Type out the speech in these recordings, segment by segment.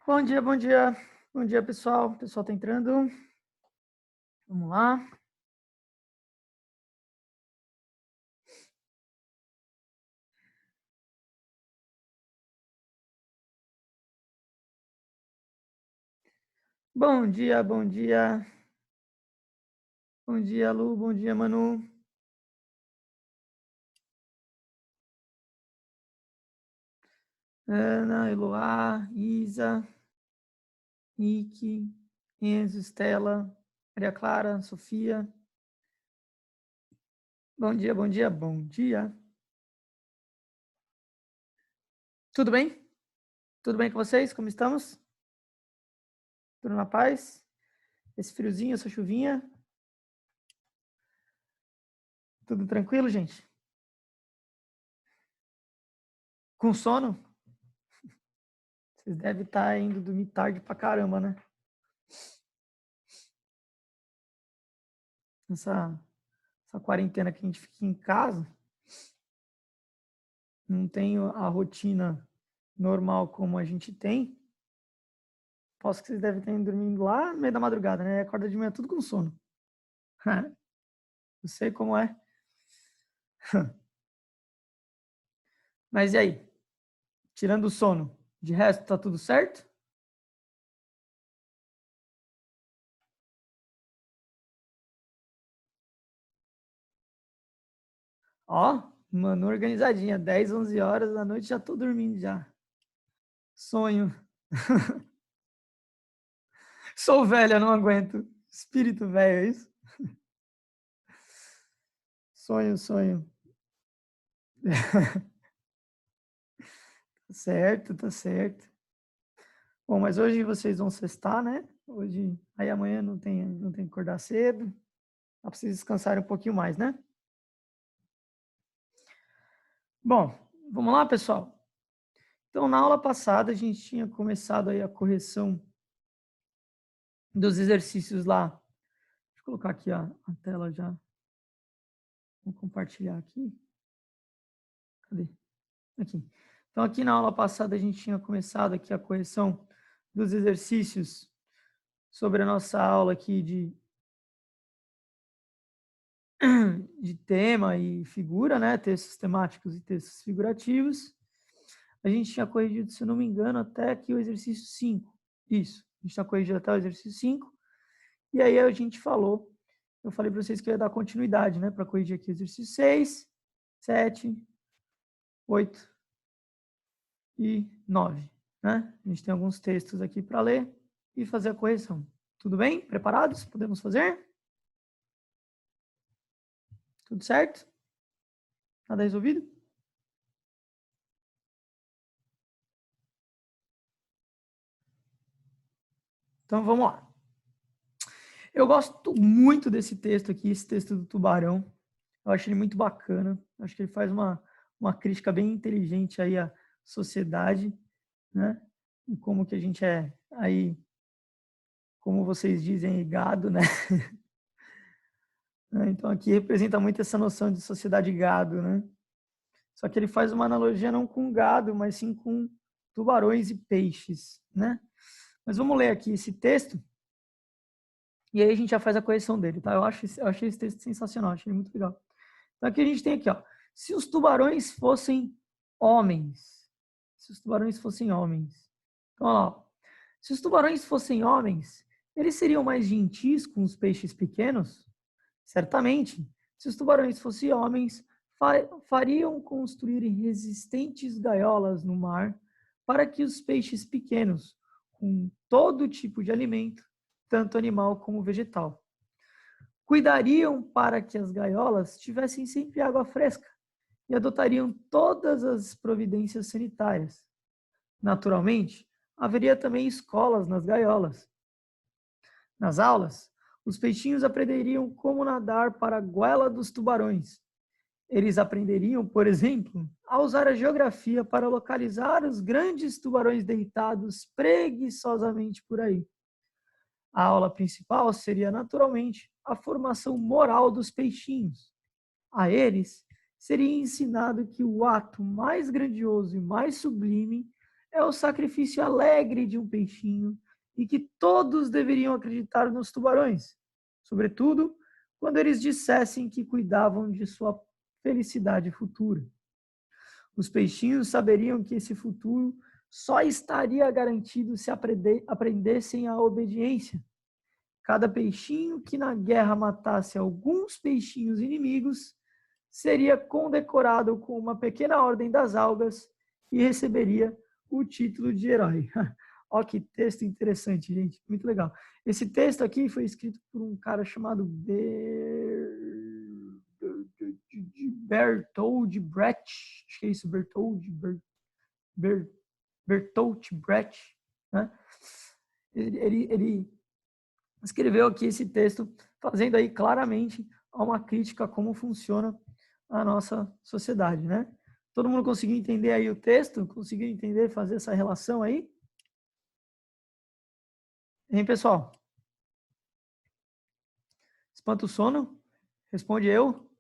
Bom dia, bom dia. Bom dia, pessoal. O pessoal tá entrando. Vamos lá. Bom dia, bom dia. Bom dia, Lu. Bom dia, Manu. Ana, Eloá, Isa, Nick, Enzo, Estela, Maria Clara, Sofia. Bom dia, bom dia, bom dia. Tudo bem? Tudo bem com vocês? Como estamos? Tudo na paz? Esse friozinho, essa chuvinha? Tudo tranquilo, gente? Com sono? Vocês devem estar indo dormir tarde pra caramba, né? Essa quarentena que a gente fica em casa, não tem a rotina normal como a gente tem. Posso que vocês devem estar indo dormindo lá no meio da madrugada, né? Acorda de manhã tudo com sono. Eu sei como é. Mas e aí? Tirando o sono, de resto tá tudo certo? Ó, mano, organizadinha. 10, 11 horas da noite já tô dormindo já. Sonho. Sou velha, não aguento. Espírito velho, é isso? Sonho, sonho. Tá certo, tá certo. Bom, mas hoje vocês vão sextar, né? Hoje, aí amanhã não tem que acordar cedo. Dá para vocês descansarem um pouquinho mais, né? Bom, vamos lá, pessoal. Então, na aula passada, a gente tinha começado aí a correção dos exercícios lá. Deixa eu colocar aqui a tela já. Vou compartilhar aqui. Cadê? Aqui. Então, aqui na aula passada, a gente tinha começado aqui a correção dos exercícios sobre a nossa aula aqui de tema e figura, né? Textos temáticos e textos figurativos. A gente tinha corrigido, se eu não me engano, até aqui o exercício 5. Isso, a gente está corrigindo até o exercício 5. E aí a gente falou, eu falei para vocês que eu ia dar continuidade, né? Para corrigir aqui o exercício 6, 7, 8 e 9. Né? A gente tem alguns textos aqui para ler e fazer a correção. Tudo bem? Preparados? Podemos fazer? Tudo certo? Nada resolvido? Então vamos lá. Eu gosto muito desse texto aqui, esse texto do tubarão. Eu acho ele muito bacana. Eu acho que ele faz uma crítica bem inteligente aí à sociedade, né? E como que a gente é aí, como vocês dizem, gado, né? Então aqui representa muito essa noção de sociedade gado, né? Só que ele faz uma analogia não com gado, mas sim com tubarões e peixes, né? Mas vamos ler aqui esse texto e aí a gente já faz a correção dele, tá? Eu achei esse texto sensacional, achei ele muito legal. Então aqui a gente tem aqui, ó. Se os tubarões fossem homens, se os tubarões fossem homens. Então, olha lá, ó. Se os tubarões fossem homens, eles seriam mais gentis com os peixes pequenos? Certamente. Se os tubarões fossem homens, fariam construir resistentes gaiolas no mar para que os peixes pequenos, com todo tipo de alimento, tanto animal como vegetal, cuidariam para que as gaiolas tivessem sempre água fresca e adotariam todas as providências sanitárias. Naturalmente, haveria também escolas nas gaiolas. Nas aulas, os peixinhos aprenderiam como nadar para a goela dos tubarões. Eles aprenderiam, por exemplo, a usar a geografia para localizar os grandes tubarões deitados preguiçosamente por aí. A aula principal seria, naturalmente, a formação moral dos peixinhos. A eles seria ensinado que o ato mais grandioso e mais sublime é o sacrifício alegre de um peixinho e que todos deveriam acreditar nos tubarões, sobretudo quando eles dissessem que cuidavam de sua felicidade futura. Os peixinhos saberiam que esse futuro só estaria garantido se aprendessem a obediência. Cada peixinho que na guerra matasse alguns peixinhos inimigos seria condecorado com uma pequena ordem das algas e receberia o título de herói. Olha que texto interessante, gente. Muito legal. Esse texto aqui foi escrito por um cara chamado Bertold Brecht. Acho que é isso, Bertolt Brecht. Né? Ele escreveu aqui esse texto fazendo aí claramente uma crítica a como funciona a nossa sociedade, né? Todo mundo conseguiu entender aí o texto? Conseguiu entender, fazer essa relação aí? Hein, pessoal? Espanta o sono? Responde eu,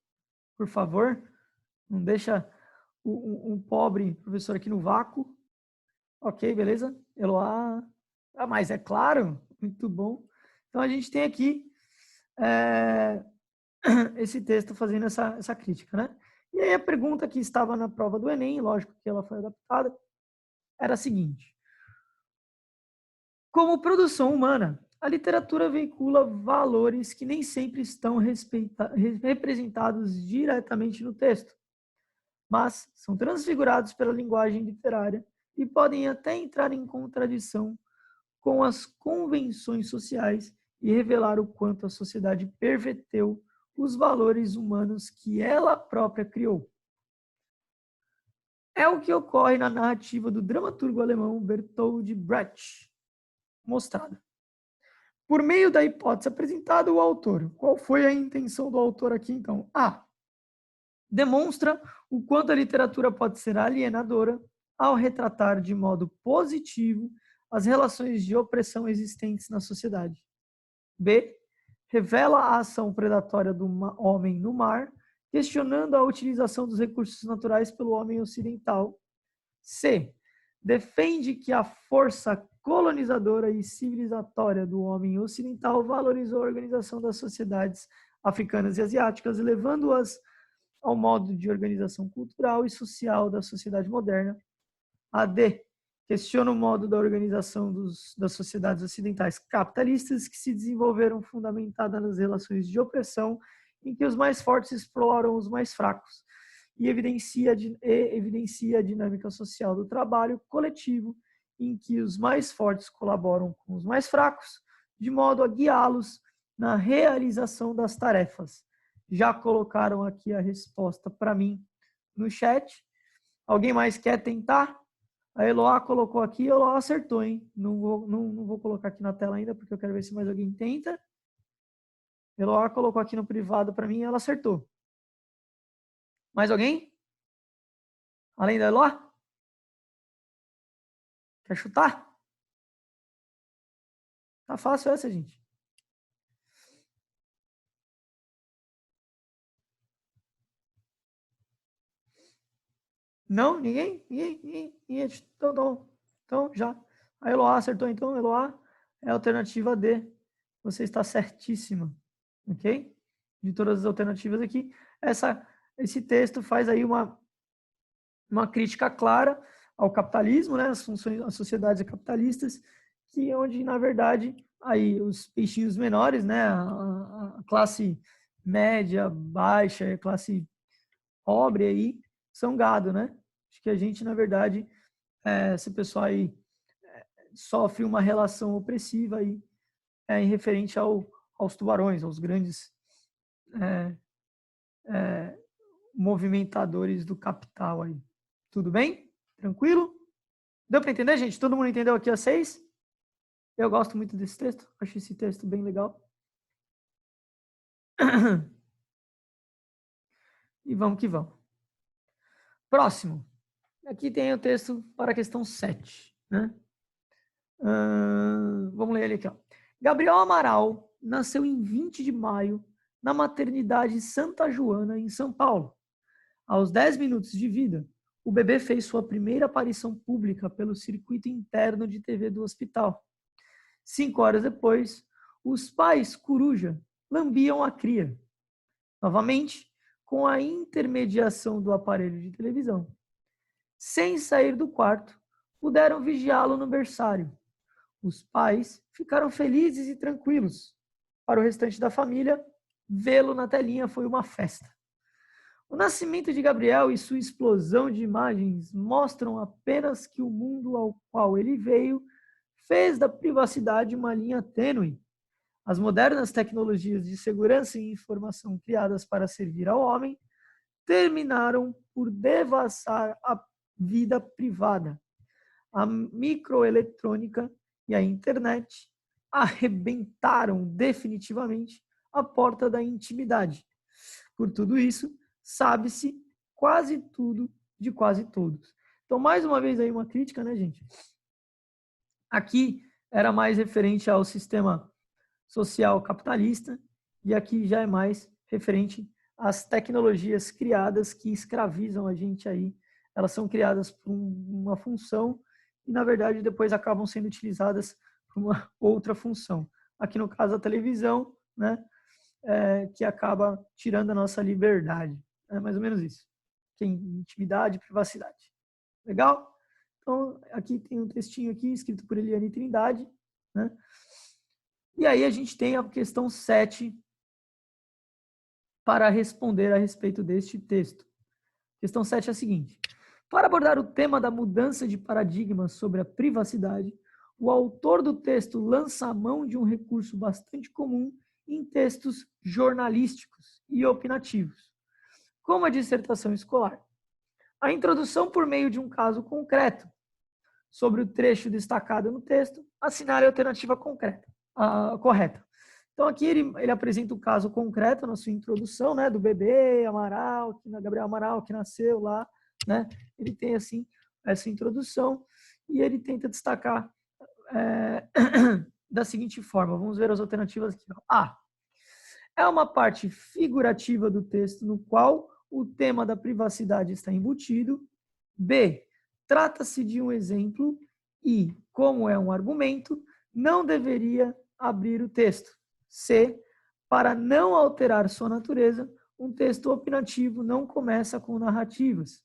por favor. Não deixa um pobre professor aqui no vácuo. Ok, beleza? Eloá. Ah, mas é claro, muito bom. Então a gente tem aqui esse texto fazendo essa crítica, né? E aí a pergunta que estava na prova do Enem, lógico que ela foi adaptada, era a seguinte: como produção humana, a literatura veicula valores que nem sempre estão representados diretamente no texto, mas são transfigurados pela linguagem literária e podem até entrar em contradição com as convenções sociais e revelar o quanto a sociedade perverteu os valores humanos que ela própria criou. É o que ocorre na narrativa do dramaturgo alemão Bertold Brecht, mostrada. Por meio da hipótese apresentada, o autor. Qual foi a intenção do autor aqui, então? A. Demonstra o quanto a literatura pode ser alienadora ao retratar de modo positivo as relações de opressão existentes na sociedade. B. Revela a ação predatória do homem no mar, questionando a utilização dos recursos naturais pelo homem ocidental. C. Defende que a força colonizadora e civilizatória do homem ocidental valorizou a organização das sociedades africanas e asiáticas, levando-as ao modo de organização cultural e social da sociedade moderna. A D. Questiona o modo da organização das sociedades ocidentais capitalistas que se desenvolveram fundamentada nas relações de opressão em que os mais fortes exploram os mais fracos e evidencia a dinâmica social do trabalho coletivo em que os mais fortes colaboram com os mais fracos de modo a guiá-los na realização das tarefas. Já colocaram aqui a resposta para mim no chat. Alguém mais quer tentar? A Eloá colocou aqui, a Eloá acertou, hein? Não vou colocar aqui na tela ainda, porque eu quero ver se mais alguém tenta. Eloá colocou aqui no privado para mim e ela acertou. Mais alguém? Além da Eloá? Quer chutar? Tá fácil essa, gente. Não? Ninguém? Ninguém? Então, já. A Eloá acertou, então. Eloá é a alternativa D. Você está certíssima. Ok? De todas as alternativas aqui. Esse texto faz aí uma crítica clara ao capitalismo, né? As sociedades capitalistas, que onde, na verdade, aí os peixinhos menores, né? A classe média, baixa, a classe pobre aí, são gado, né? Acho que a gente, na verdade, esse pessoal aí sofre uma relação opressiva aí, em referente aos tubarões, aos grandes movimentadores do capital aí. Tudo bem? Tranquilo? Deu para entender, gente? Todo mundo entendeu aqui a 6? Eu gosto muito desse texto, acho esse texto bem legal. E vamos que vamos. Próximo. Aqui tem o texto para a questão 7, né? Vamos ler ele aqui, ó. Gabriel Amaral nasceu em 20 de maio na maternidade Santa Joana, em São Paulo. Aos 10 minutos de vida, o bebê fez sua primeira aparição pública pelo circuito interno de TV do hospital. 5 horas depois, os pais coruja lambiam a cria, novamente com a intermediação do aparelho de televisão. Sem sair do quarto, puderam vigiá-lo no berçário. Os pais ficaram felizes e tranquilos. Para o restante da família, vê-lo na telinha foi uma festa. O nascimento de Gabriel e sua explosão de imagens mostram apenas que o mundo ao qual ele veio fez da privacidade uma linha tênue. As modernas tecnologias de segurança e informação criadas para servir ao homem terminaram por devassar a vida privada. A microeletrônica e a internet arrebentaram definitivamente a porta da intimidade. Por tudo isso, sabe-se quase tudo de quase todos. Então, mais uma vez aí uma crítica, né, gente? Aqui era mais referente ao sistema social capitalista e aqui já é mais referente às tecnologias criadas que escravizam a gente aí. Elas são criadas por uma função e, na verdade, depois acabam sendo utilizadas por uma outra função. Aqui, no caso, a televisão, né, que acaba tirando a nossa liberdade. É mais ou menos isso. Que é intimidade e privacidade. Legal? Então, aqui tem um textinho aqui, escrito por Eliane Trindade, né? E aí a gente tem a questão 7 para responder a respeito deste texto. Questão 7 é a seguinte. Para abordar o tema da mudança de paradigma sobre a privacidade, o autor do texto lança a mão de um recurso bastante comum em textos jornalísticos e opinativos, como a dissertação escolar. A introdução por meio de um caso concreto. Sobre o trecho destacado no texto, assinale a alternativa correta. Então, aqui ele apresenta o caso concreto na sua introdução, né, do bebê Amaral, Gabriel Amaral, que nasceu lá, né? Ele tem, assim, essa introdução e ele tenta destacar da seguinte forma. Vamos ver as alternativas aqui. A. É uma parte figurativa do texto no qual o tema da privacidade está embutido. B. Trata-se de um exemplo e, como é um argumento, não deveria abrir o texto. C. Para não alterar sua natureza, um texto opinativo não começa com narrativas.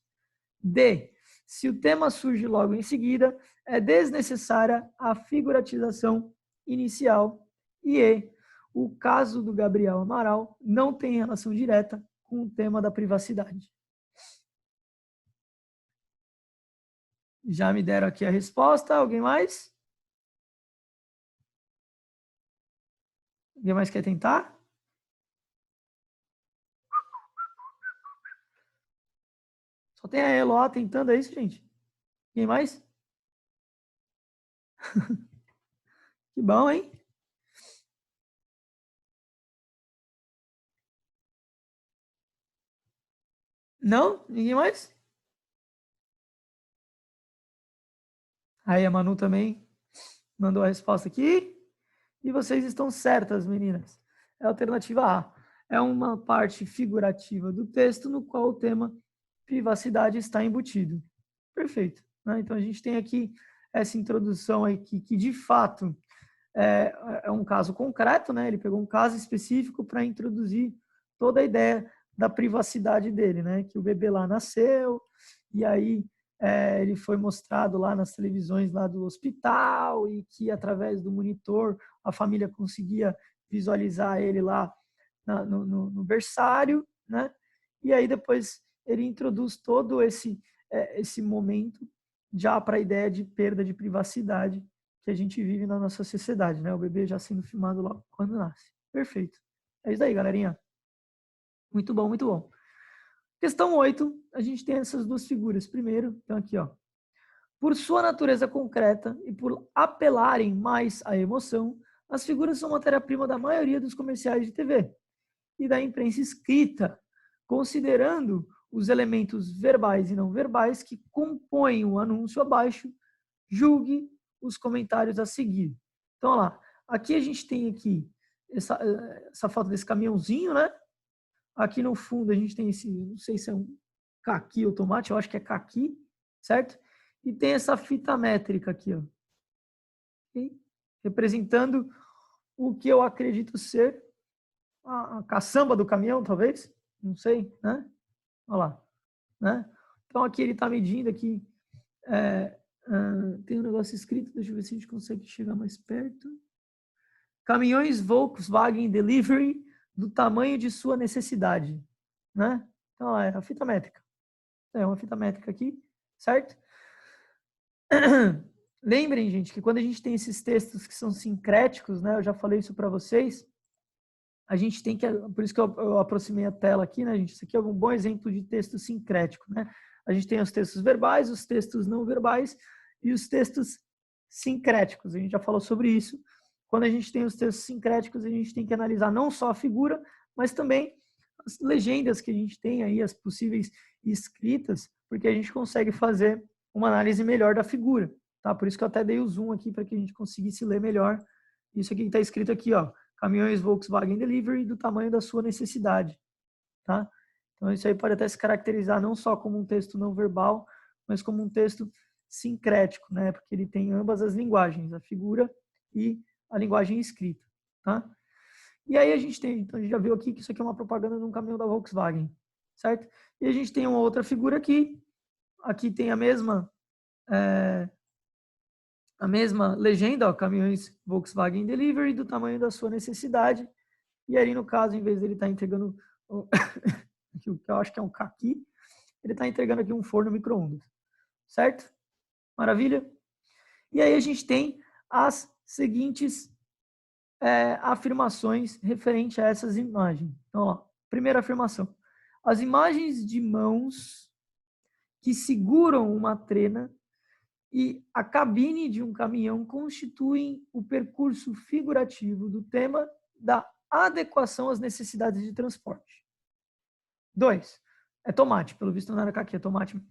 D. Se o tema surge logo em seguida, é desnecessária a figuratização inicial. E E. O caso do Gabriel Amaral não tem relação direta com o tema da privacidade. Já me deram aqui a resposta. Alguém mais? Alguém mais quer tentar? Só tem a Eloá tentando, é isso, gente? Quem mais? Que bom, hein? Não? Ninguém mais? Aí a Manu também mandou a resposta aqui. E vocês estão certas, meninas. É a alternativa A. É uma parte figurativa do texto no qual o tema privacidade está embutido. Perfeito. Né? Então a gente tem aqui essa introdução aqui que de fato é um caso concreto, né? Ele pegou um caso específico para introduzir toda a ideia da privacidade dele, né? Que o bebê lá nasceu e aí ele foi mostrado lá nas televisões lá do hospital e que através do monitor a família conseguia visualizar ele lá no berçário, né? E aí depois ele introduz todo esse momento já para a ideia de perda de privacidade que a gente vive na nossa sociedade, né? O bebê já sendo filmado logo quando nasce. Perfeito. É isso aí, galerinha. Muito bom, muito bom. Questão 8, a gente tem essas duas figuras. Primeiro, então aqui, ó. Por sua natureza concreta e por apelarem mais à emoção, as figuras são matéria-prima da maioria dos comerciais de TV e da imprensa escrita, considerando os elementos verbais e não verbais que compõem o anúncio abaixo, julgue os comentários a seguir. Então, olha lá. Aqui a gente tem aqui essa foto desse caminhãozinho, né? Aqui no fundo a gente tem esse, não sei se é caqui ou tomate, eu acho que é caqui, certo? E tem essa fita métrica aqui, ó. Okay? Representando o que eu acredito ser a caçamba do caminhão, talvez, não sei, né? Olha lá, né? Então aqui ele está medindo aqui, tem um negócio escrito, deixa eu ver se a gente consegue chegar mais perto. Caminhões Volkswagen Delivery do tamanho de sua necessidade, né? Então é a fita métrica. É uma fita métrica aqui, certo? Lembrem, gente, que quando a gente tem esses textos que são sincréticos, né? Eu já falei isso para vocês. A gente tem que, por isso que eu aproximei a tela aqui, né, gente? Isso aqui é um bom exemplo de texto sincrético, né? A gente tem os textos verbais, os textos não verbais e os textos sincréticos. A gente já falou sobre isso. Quando a gente tem os textos sincréticos, a gente tem que analisar não só a figura, mas também as legendas que a gente tem aí, as possíveis escritas, porque a gente consegue fazer uma análise melhor da figura, tá? Por isso que eu até dei o zoom aqui para que a gente conseguisse ler melhor. Isso aqui que está escrito aqui, ó. Caminhões Volkswagen Delivery do tamanho da sua necessidade, tá? Então isso aí pode até se caracterizar não só como um texto não verbal, mas como um texto sincrético, né? Porque ele tem ambas as linguagens, a figura e a linguagem escrita, tá? E aí a gente tem, então a gente já viu aqui que isso aqui é uma propaganda de um caminhão da Volkswagen, certo? E a gente tem uma outra figura aqui tem a mesma legenda, ó, caminhões Volkswagen Delivery do tamanho da sua necessidade. E aí, no caso, em vez dele estar entregando o que eu acho que é um caqui, ele está entregando aqui um forno micro-ondas. Certo? Maravilha? E aí a gente tem as seguintes afirmações referente a essas imagens. Então, ó, primeira afirmação. As imagens de mãos que seguram uma trena e a cabine de um caminhão constituem o percurso figurativo do tema da adequação às necessidades de transporte. 2. É tomate, pelo visto não era caqui, é tomate.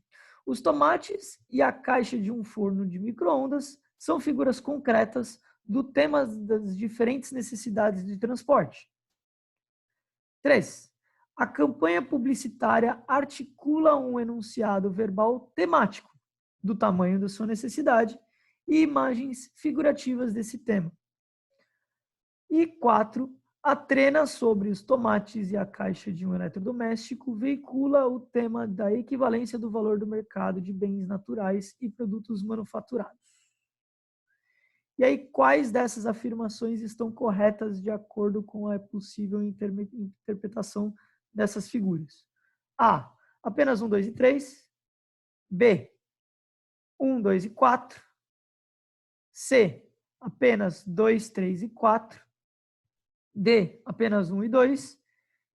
Os tomates e a caixa de um forno de micro-ondas são figuras concretas do tema das diferentes necessidades de transporte. 3. A campanha publicitária articula um enunciado verbal temático do tamanho da sua necessidade e imagens figurativas desse tema. E 4. A trena sobre os tomates e a caixa de um eletrodoméstico veicula o tema da equivalência do valor do mercado de bens naturais e produtos manufaturados. E aí, quais dessas afirmações estão corretas de acordo com a possível interpretação dessas figuras? A. Apenas 1, 2 e 3. B. 1, 2 e 4. C. Apenas 2, 3 e 4. D. Apenas 1 e 2.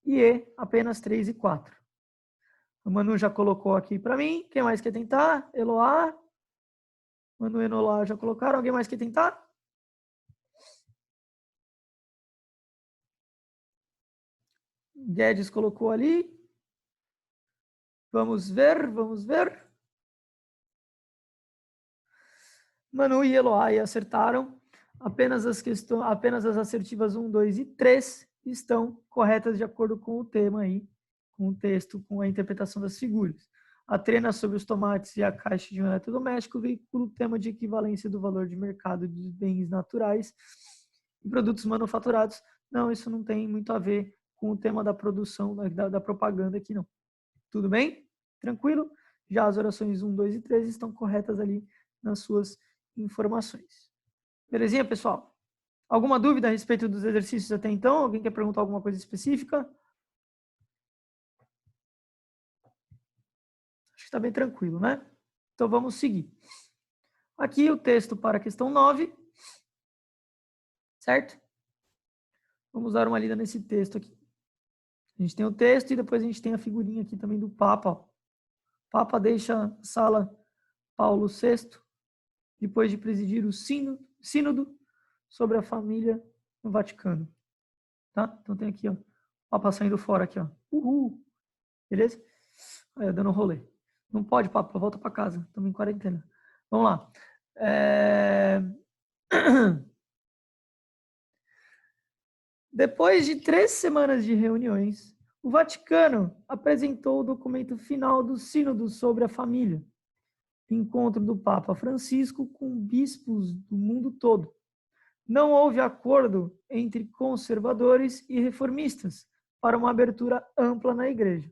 E E. Apenas 3 e 4. O Manu já colocou aqui para mim. Quem mais quer tentar? Eloá. Manu e Eloá já colocaram. Alguém mais quer tentar? Guedes colocou ali. Vamos ver, vamos ver. Manu e Eloá acertaram. Apenas as assertivas 1, 2 e 3 estão corretas de acordo com o tema aí, com o texto, com a interpretação das figuras. A trena sobre os tomates e a caixa de um eletrodoméstico veicula o tema de equivalência do valor de mercado de bens naturais e produtos manufaturados. Não, isso não tem muito a ver com o tema da produção, da propaganda aqui, não. Tudo bem? Tranquilo? Já as orações 1, 2 e 3 estão corretas ali nas suas informações. Belezinha, pessoal? Alguma dúvida a respeito dos exercícios até então? Alguém quer perguntar alguma coisa específica? Acho que está bem tranquilo, né? Então vamos seguir. Aqui o texto para a questão 9. Certo? Vamos dar uma lida nesse texto aqui. A gente tem o texto e depois a gente tem a figurinha aqui também do Papa. Ó. Papa deixa a sala Paulo VI, depois de presidir o sínodo sobre a família no Vaticano. Tá? Então tem aqui, ó, o Papa saindo fora aqui, ó. Uhul! Beleza? Aí, dando um rolê. Não pode, Papa, volta para casa. Estamos em quarentena. Vamos lá. Depois de 3 semanas de reuniões, O Vaticano apresentou o documento final do Sínodo sobre a Família, encontro do Papa Francisco com bispos do mundo todo. Não houve acordo entre conservadores e reformistas para uma abertura ampla na igreja.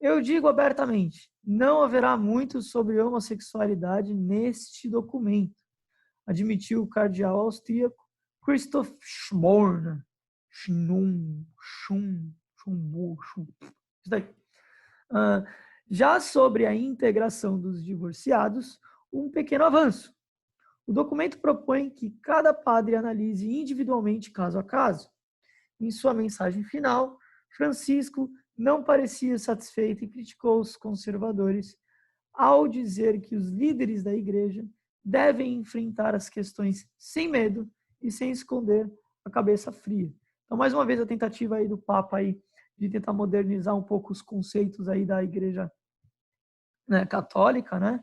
Eu digo abertamente, não haverá muito sobre homossexualidade neste documento, admitiu o cardeal austríaco Christoph Schmorn. Já sobre a integração dos divorciados, um pequeno avanço. O documento propõe que cada padre analise individualmente caso a caso. Em sua mensagem final, Francisco não parecia satisfeito e criticou os conservadores ao dizer que os líderes da igreja devem enfrentar as questões sem medo e sem esconder a cabeça fria. Então, mais uma vez, a tentativa aí do Papa aí de tentar modernizar um pouco os conceitos aí da igreja, né, católica, né,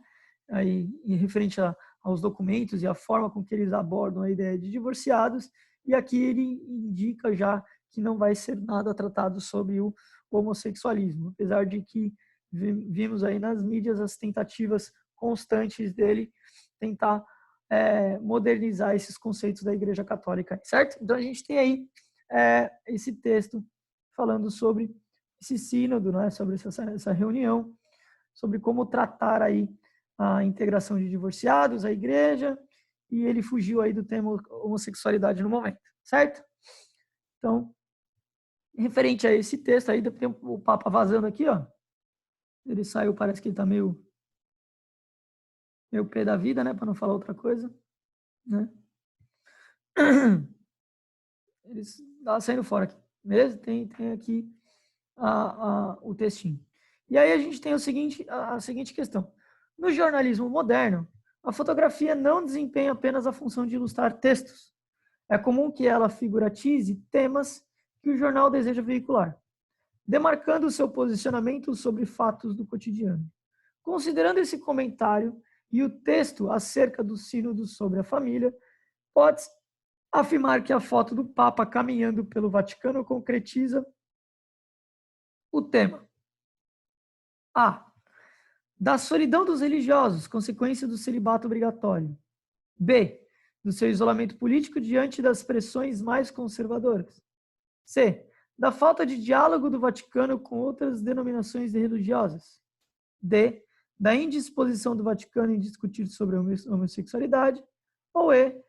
aí, referente aos documentos e a forma com que eles abordam a ideia de divorciados, e aqui ele indica já que não vai ser nada tratado sobre o homossexualismo, apesar de que vimos aí nas mídias as tentativas constantes dele tentar modernizar esses conceitos da Igreja Católica, certo? Então a gente tem aí esse texto falando sobre esse sínodo, né, sobre essa reunião, sobre como tratar aí a integração de divorciados, a igreja, e ele fugiu aí do tema homossexualidade no momento, certo? Então, referente a esse texto aí, tem o Papa vazando aqui, ó. Ele saiu, parece que ele tá meio pé da vida, né, para não falar outra coisa, né? Ele tá saindo fora aqui, beleza? Tem aqui o textinho. E aí a gente tem a seguinte questão. No jornalismo moderno, a fotografia não desempenha apenas a função de ilustrar textos. É comum que ela figuratize temas que o jornal deseja veicular, demarcando seu posicionamento sobre fatos do cotidiano. Considerando esse comentário e o texto acerca do sínodo sobre a família, pode-se afirmar que a foto do Papa caminhando pelo Vaticano concretiza o tema. A. Da solidão dos religiosos, consequência do celibato obrigatório. B. Do seu isolamento político diante das pressões mais conservadoras. C. Da falta de diálogo do Vaticano com outras denominações religiosas. D. Da indisposição do Vaticano em discutir sobre a homossexualidade. Ou E.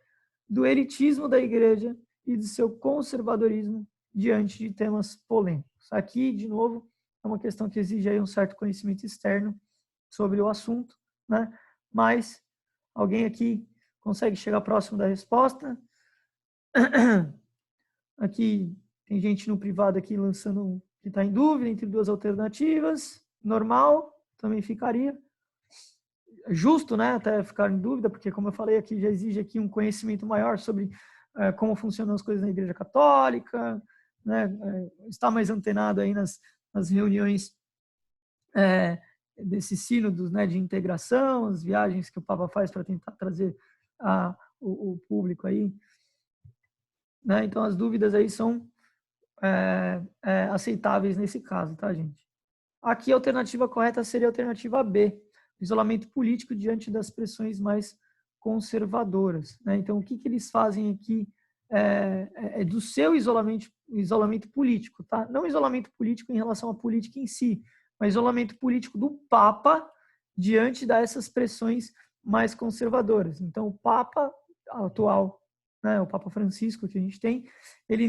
Do elitismo da Igreja e de seu conservadorismo diante de temas polêmicos. Aqui, de novo, é uma questão que exige aí um certo conhecimento externo sobre o assunto, né? Mas alguém aqui consegue chegar próximo da resposta? Aqui tem gente no privado aqui lançando que está em dúvida entre duas alternativas. Normal, também ficaria. Justo, né? Até ficar em dúvida, porque como eu falei aqui, já exige aqui um conhecimento maior sobre como funcionam as coisas na Igreja Católica, né? Estar mais antenado aí nas reuniões desses sínodos, né, de integração, as viagens que o Papa faz para tentar trazer o público aí, né? Então as dúvidas aí são aceitáveis nesse caso, tá, gente? Aqui a alternativa correta seria a alternativa B, isolamento político diante das pressões mais conservadoras, né? Então o que eles fazem aqui é do seu isolamento político, tá? Não isolamento político em relação à política em si, mas isolamento político do Papa diante dessas pressões mais conservadoras. Então, o Papa atual, né, o Papa Francisco que a gente tem, ele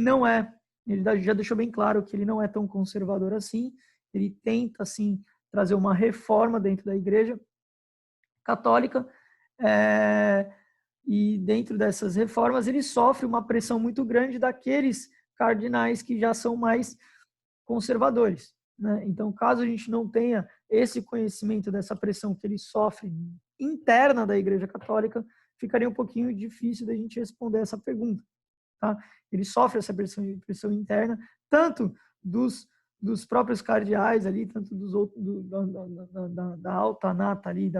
já deixou bem claro que ele não é tão conservador assim, ele tenta, assim, trazer uma reforma dentro da Igreja Católica, e dentro dessas reformas ele sofre uma pressão muito grande daqueles cardinais que já são mais conservadores, né? Então, caso a gente não tenha esse conhecimento dessa pressão que ele sofre interna da Igreja Católica, ficaria um pouquinho difícil da gente responder essa pergunta, tá? Ele sofre essa pressão interna, tanto dos próprios cardeais ali, tanto dos outros, da alta nata ali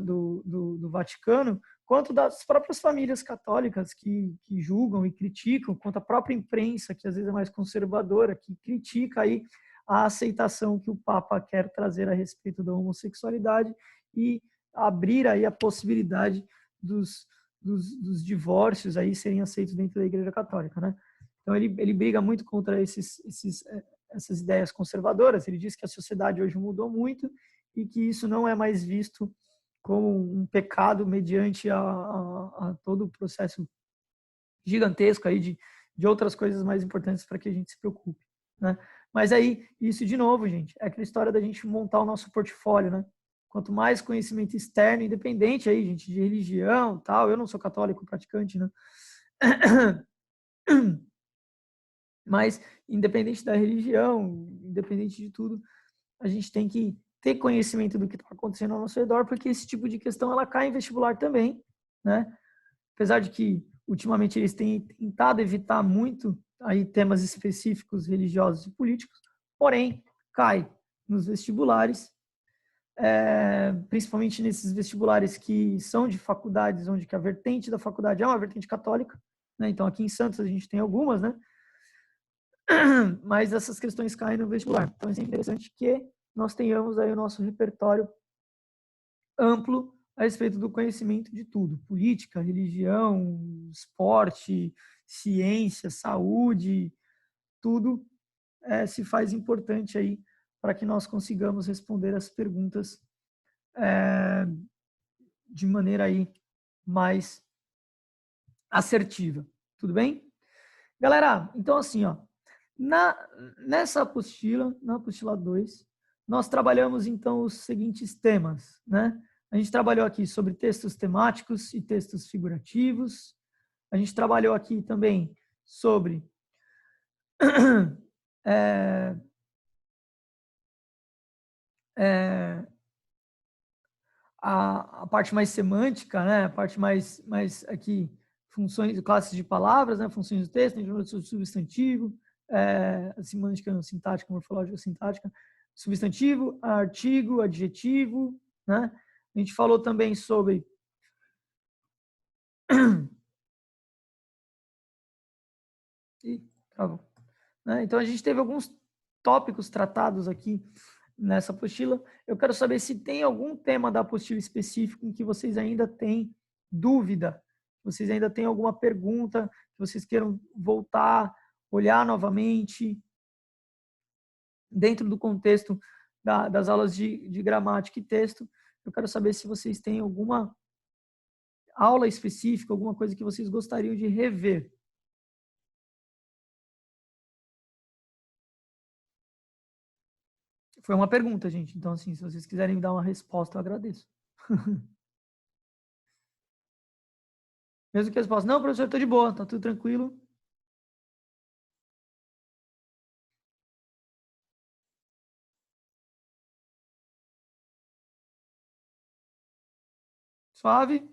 do Vaticano, quanto das próprias famílias católicas que julgam e criticam, quanto a própria imprensa, que às vezes é mais conservadora, que critica aí a aceitação que o Papa quer trazer a respeito da homossexualidade e abrir aí a possibilidade dos divórcios aí serem aceitos dentro da Igreja Católica, né? Então ele briga muito contra essas ideias conservadoras. Ele diz que a sociedade hoje mudou muito e que isso não é mais visto como um pecado mediante a todo o processo gigantesco aí de outras coisas mais importantes para que a gente se preocupe, né? Mas aí, isso de novo, gente, é aquela história da gente montar o nosso portfólio, né? Quanto mais conhecimento externo, independente aí, gente, de religião, tal, eu não sou católico praticante, né? Mas independente da religião, independente de tudo, a gente tem que ter conhecimento do que está acontecendo ao nosso redor, porque esse tipo de questão ela cai em vestibular também, né? Apesar de que ultimamente eles têm tentado evitar muito aí temas específicos religiosos e políticos, porém cai nos vestibulares, principalmente nesses vestibulares que são de faculdades onde que a vertente da faculdade é uma vertente católica, né? Então aqui em Santos a gente tem algumas, né? Mas essas questões caem no vestibular. Então é sempre interessante que nós tenhamos aí o nosso repertório amplo a respeito do conhecimento de tudo: política, religião, esporte, ciência, saúde, tudo se faz importante aí para que nós consigamos responder as perguntas de maneira aí mais assertiva. Tudo bem? Galera, então assim, ó, nessa apostila, na apostila 2, nós trabalhamos então os seguintes temas, né? A gente trabalhou aqui sobre textos temáticos e textos figurativos. A gente trabalhou aqui também sobre é, é, a parte mais semântica, né? A parte mais aqui, funções, classes de palavras, né? Funções do texto, a gente falou sobre substantivo, a semântica, sintática, morfológica, sintática, substantivo, artigo, adjetivo, né? A gente falou também sobre né? Então a gente teve alguns tópicos tratados aqui nessa apostila. Eu quero saber se tem algum tema da apostila específico em que vocês ainda têm dúvida, vocês ainda têm alguma pergunta, que vocês queiram voltar, olhar novamente, dentro do contexto das aulas de gramática e texto. Eu quero saber se vocês têm alguma aula específica, alguma coisa que vocês gostariam de rever. Foi uma pergunta, gente. Então, assim, se vocês quiserem me dar uma resposta, eu agradeço. Mesmo que a resposta, não, professor, estou de boa, tá tudo tranquilo. Suave?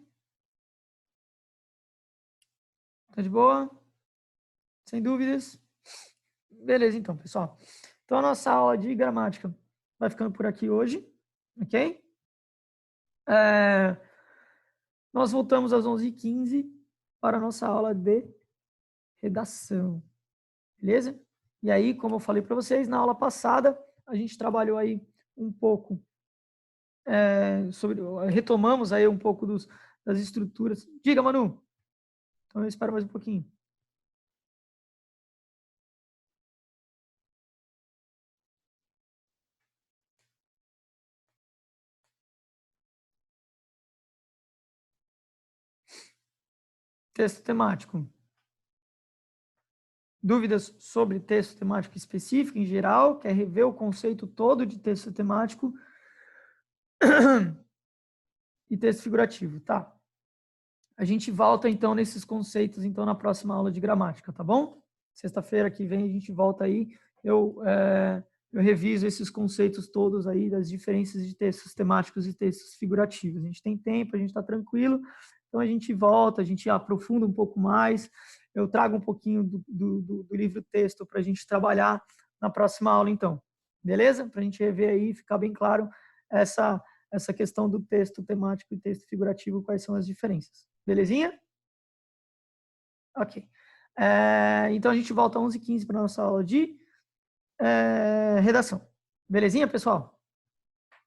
Tá de boa? Sem dúvidas? Beleza, então, pessoal. Então, a nossa aula de gramática vai ficando por aqui hoje, ok? Nós voltamos às 11h15 para a nossa aula de redação, beleza? E aí, como eu falei para vocês, na aula passada, a gente trabalhou aí um pouco retomamos aí um pouco das estruturas. Diga, Manu. Então, eu espero mais um pouquinho. Texto temático. Dúvidas sobre texto temático específico em geral? Quer rever o conceito todo de texto temático e texto figurativo, tá? A gente volta então nesses conceitos então na próxima aula de gramática, tá bom? Sexta-feira que vem a gente volta aí. Eu reviso esses conceitos todos aí das diferenças de textos temáticos e textos figurativos. A gente tem tempo, a gente está tranquilo, então a gente volta, a gente aprofunda um pouco mais. Eu trago um pouquinho do livro-texto para a gente trabalhar na próxima aula, então. Beleza? Para a gente rever aí, ficar bem claro essa questão do texto temático e texto figurativo, quais são as diferenças. Belezinha? Ok. Então a gente volta às 11h15 para a nossa aula de redação. Belezinha, pessoal?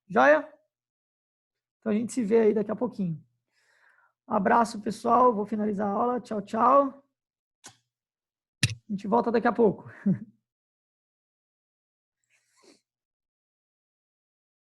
Joia? Então a gente se vê aí daqui a pouquinho. Abraço, pessoal. Vou finalizar a aula. Tchau, tchau. A gente volta daqui a pouco.